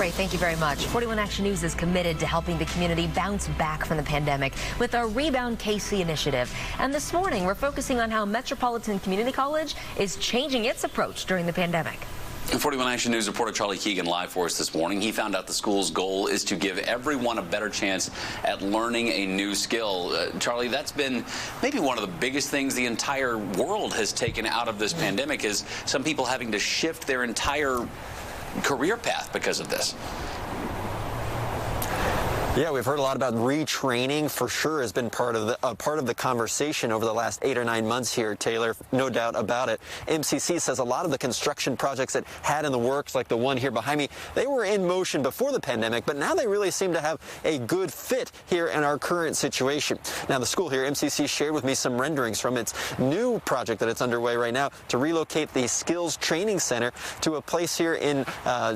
Great, thank you very much. 41 Action News is committed to helping the community bounce back from the pandemic with our Rebound KC initiative. And this morning, we're focusing on how Metropolitan Community College is changing its approach during the pandemic. 41 Action News reporter Charlie Keegan live for us this morning. He found out the school's goal is to give everyone a better chance at learning a new skill. Charlie, that's been maybe one of the biggest things the entire world has taken out of this pandemic, is some people having to shift their entire career path because of this. Yeah, we've heard a lot about retraining. For sure has been part of the conversation over the last 8 or 9 months here, Taylor. No doubt about it. MCC says a lot of the construction projects it had in the works, like the one here behind me, they were in motion before the pandemic, but now they really seem to have a good fit here in our current situation. Now, the school here, MCC, shared with me some renderings from its new project that it's underway right now to relocate the Skills Training Center to a place here in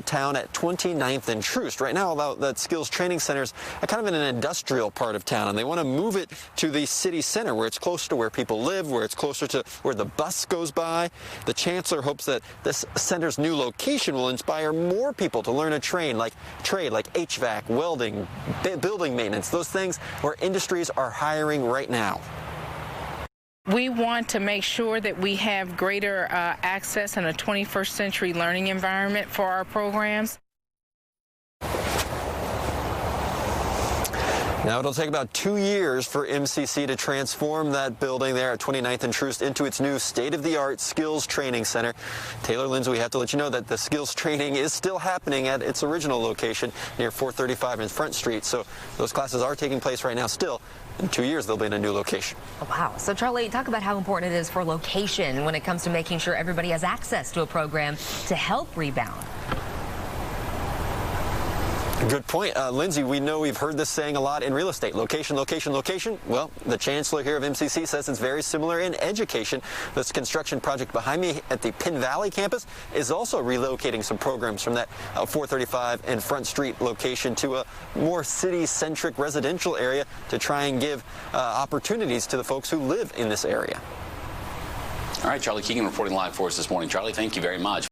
town at 29th and Troost. Right now, although that Skills Training Center's kind of in an industrial part of town, and they want to move it to the city center where it's closer to where people live, where it's closer to where the bus goes by. The chancellor hopes that this center's new location will inspire more people to learn a trade like HVAC, welding, building maintenance, those things where industries are hiring right now. We want to make sure that we have greater access in a 21st century learning environment for our programs. Now, it'll take about 2 years for MCC to transform that building there at 29th and Troost into its new state-of-the-art Skills Training Center. Taylor, Lindsay, we have to let you know that the skills training is still happening at its original location near 435 and Front Street. So those classes are taking place right now still. In 2 years, they'll be in a new location. Oh, wow. So, Charlie, talk about how important it is for location when it comes to making sure everybody has access to a program to help rebound. Good point. Lindsay, we know we've heard this saying a lot in real estate. Location, location, location. Well, the chancellor here of MCC says it's very similar in education. This construction project behind me at the Penn Valley campus is also relocating some programs from that 435 and Front Street location to a more city-centric residential area to try and give opportunities to the folks who live in this area. All right, Charlie Keegan reporting live for us this morning. Charlie, thank you very much.